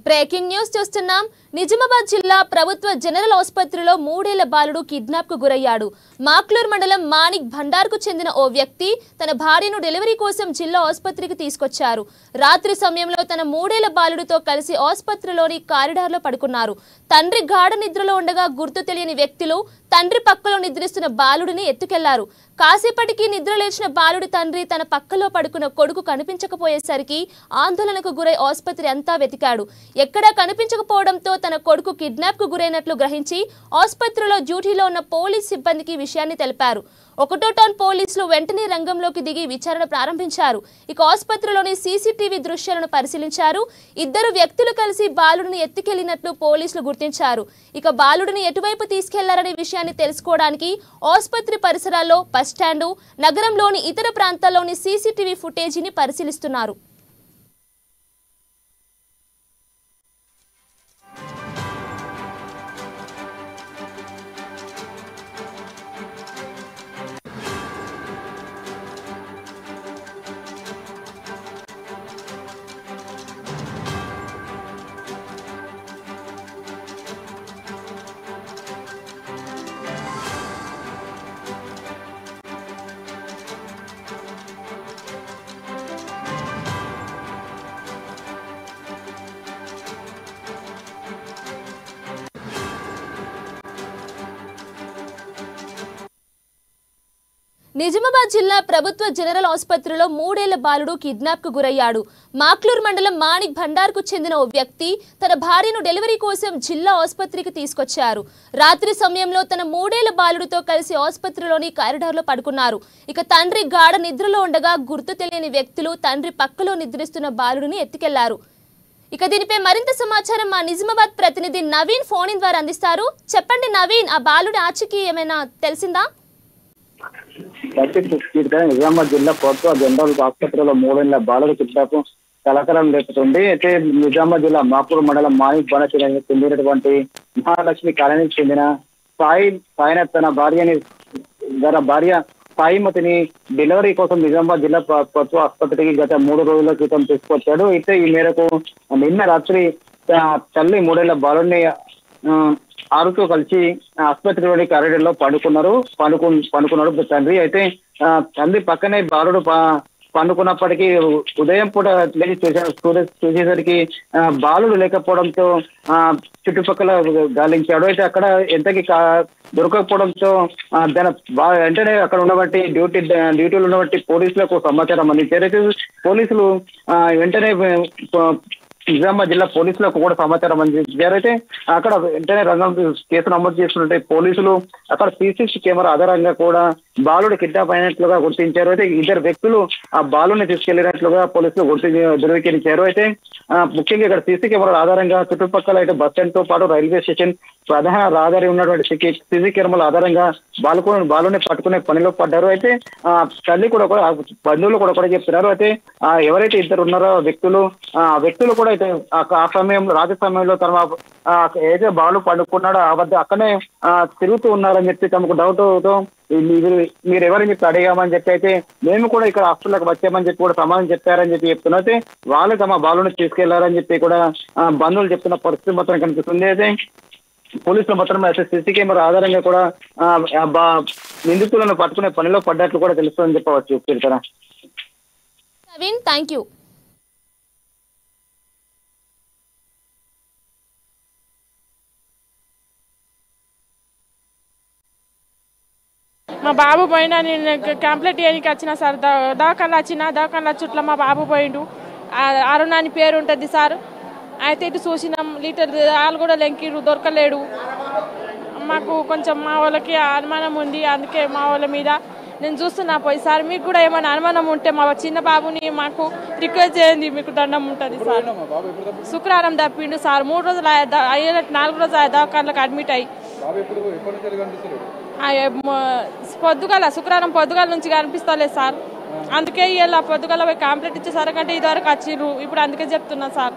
Breaking news చూస్తున్నాం. నిజామాబాద్ జిల్లా ప్రభుత్వ జనరల్ ఆసుపత్రిలో 3 ఏళ్ల బాలుడు కిడ్నాప్ కు గురయ్యాడు. మాక్లూర్ మండలం మాణిక్ భండార్ కు చెందిన ఓ వ్యక్తి తన భార్యను డెలివరీ కోసం జిల్లా ఆసుపత్రికి తీసుకొచ్చారు. రాత్రి సమయంలో తన 3 ఏళ్ల బాలుడితో కలిసి ఆసుపత్రిలోని కారిడార్లో పడుకున్నారు. తండ్రి గాఢ నిద్రలో ఉండగా గుర్తు తెలియని వ్యక్తులు తండ్రి పక్కలో నిద్రిస్తున్న బాలుడిని ఎత్తుకెళ్లారు. కాసేపటికి నిద్ర లేచిన బాలుడి తండ్రి తన పక్కలో పడుకున్న కొడుకు కనిపించకపోయేసరికి ఆందోళనకు గురై ఆసుపత్రి అంతా వెతికాడు. ఎక్కడా కనిపించకపోవడంతో తన కొడుకు కిడ్నాప్ కు గురైనట్లు గ్రహించి ఆసుపత్రిలో డ్యూటీలో ఉన్న పోలీస్ సిబ్బందికి విషయాన్ని తెలిపారు. 1వ టౌన్ పోలీసులు వెంటనే రంగంలోకి దిగి విచారణ ప్రారంభించారు. ఇక ఆసుపత్రిలోని సీసీటీవీ దృశ్యాలను పరిశీలించారు. 2 వ్యక్తులు కలిసి బాలుడిని ఎత్తుకెళ్లినట్లు పోలీసులు గుర్తించారు. ఇక బాలుడిని ఎటువైపు తీసుకెళ్లారనే విషయాన్ని తెలుసుకోవడానికి ఆసుపత్రి పరిసరాల్లో బస్టాండు, నగరంలోని ఇతర ప్రాంతాల్లోని సీసీటీవీ ఫుటేజీని పరిశీలిస్తున్నారు. నిజామాబాద్ జిల్లా ప్రభుత్వ జనరల్ ఆసుపత్రిలో 3 ఏళ్ల బాలుడు కిడ్నాప్ కు గురయ్యాడు. మాక్లూర్ మండలం మాణిక్ భండార్ కు చెందిన ఓ వ్యక్తి తన భార్యను డెలివరీ కోసం జిల్లా ఆసుపత్రికి తీసుకొచ్చారు. రాత్రి సమయంలో తన 3 ఏళ్ల బాలుడితో కలిసి ఆసుపత్రిలోని కారిడార్లో పడుకున్నారు. ఇక తండ్రి గాఢ నిద్రలో ఉండగా గుర్తు తెలియని వ్యక్తులు తండ్రి పక్కలో నిద్రిస్తున్న బాలుడిని ఎత్తుకెళ్లారు. ఇక దీనిపై మరింత సమాచారం మా నిజామాబాద్ ప్రతినిధి నవీన్ ఫోన్ ఇన్ ద్వారా అందిస్తారు. చెప్పండి నవీన్, ఆ బాలుడి ఆచూకీ ఏమైనా తెలిసిందా? నిజామాబాద్ జిల్లా ప్రభుత్వ జనరల్ ఆసుపత్రిలో 3 ఏళ్ల బాలుడు కిడ్నాప్ కలకలం రేపుతుంది. అయితే నిజామాబాద్ జిల్లా మాపూర్ మండలం మాణిక్ భండార్ చెందినటువంటి మహాలక్ష్మి కాలనీకి చెందిన సాయినాథ్ తన భార్య సాయిమతిని డెలివరీ కోసం నిజామాబాద్ జిల్లా ప్రభుత్వ ఆసుపత్రికి గత 3 రోజుల క్రితం తీసుకొచ్చాడు. అయితే ఈ మేరకు నిన్న రాత్రి తల్లి 3 ఏళ్ల బాలుడిని ఆరుతో కలిసి ఆసుపత్రిలోని కారిడార్ లో పడుకున్నాడు తండ్రి. అయితే తండ్రి పక్కనే బాలుడు పండుకున్నప్పటికీ ఉదయం పూట లేచి చూసేసరికి బాలుడు లేకపోవడంతో చుట్టుపక్కల గాలించాడు. అయితే అక్కడ ఎంతకి దొరకకపోవడంతో వెంటనే అక్కడ ఉన్నబట్టి డ్యూటీలు ఉన్నబట్టి పోలీసులకు సమాచారం అందించారు. అయితే పోలీసులు వెంటనే నిజామాబాద్ జిల్లా పోలీసులకు కూడా సమాచారం అందించారు. అయితే అక్కడ వెంటనే రంగం కేసు నమోదు చేస్తున్నట్టు పోలీసులు అక్కడ సీసీటీవీ కెమెరా ఆధారంగా కూడా బాలుడు కిడ్నాప్ అయినట్లుగా గుర్తించారు. అయితే 2 వ్యక్తులు ఆ బాలుని తీసుకెళ్లినట్లుగా పోలీసులు ధృవీకరించారు. అయితే ముఖ్యంగా ఇక్కడ సీసీ కెమెరాల ఆధారంగా చుట్టుపక్కల అయితే బస్ స్టాండ్ తో పాటు రైల్వే స్టేషన్ ప్రధాన రహదారి ఉన్నటువంటి సీసీ కెమెరాల ఆధారంగా బాలుని పట్టుకునే పనిలో పడ్డారు. అయితే తల్లి కూడా బంధువులు కూడా చెప్తున్నారు. అయితే ఎవరైతే 2 ఉన్నారో వ్యక్తులు కూడా అయితే ఆ సమయంలో రాత్రి సమయంలో తమ ఏదైతే బాలు పడుకున్నాడో అక్కడనే తిరుగుతూ ఉన్నారని చెప్పి తమకు డౌట్ మీరు ఎవరని చెప్పి అడిగామని చెప్పి అయితే మేము కూడా ఇక్కడ హాస్పిటల్కి వచ్చామని చెప్పి కూడా సమాధానం చెప్పారని చెప్పి చెప్తున్నారు. అయితే వాళ్ళు తమ బాలుని తీసుకెళ్లారని చెప్పి కూడా బంధువులు చెప్తున్న పరిస్థితి మాత్రం కనిపిస్తుంది. అయితే పోలీసులు మాత్రం అయితే సీసీ కెమెరా ఆధారంగా కూడా నిందితులను పట్టుకునే పనిలో పడ్డట్లు కూడా తెలుస్తుందని చెప్పవచ్చు. Thank you. మా బాబు పోయినా నేను కంప్లైంట్ చేయడానికి వచ్చిన సార్. దవాఖాన చుట్ల మా బాబు పోయిండు. అరుణ అని పేరు ఉంటుంది సార్. అయితే ఇటు చూసినాం, లీటర్ వాళ్ళు కూడా లెంకిడు దొరకలేడు. మాకు కొంచెం మా వాళ్ళకి అనుమానం ఉంది. అందుకే మా వాళ్ళ మీద నేను చూస్తున్నా పోయి సార్. మీకు కూడా ఏమైనా అనుమానం ఉంటే మా చిన్న బాబుని మాకు రిక్వెస్ట్ చేయండి, మీకు దండం ఉంటుంది సార్. శుక్రవారం తప్పిండు సార్. 3 రోజులు 4 రోజులు దవాఖానలకు అడ్మిట్ అయ్యి శుక్రవారం పొద్దుగాల నుంచి కనిపిస్తలేదు సార్. అందుకే ఇలా పొద్దుగాల పోయి కంప్లైంట్ ఇచ్చేసరికంటే ఇదివరకు వచ్చిర్రు. ఇప్పుడు అందుకే చెప్తున్నా సార్.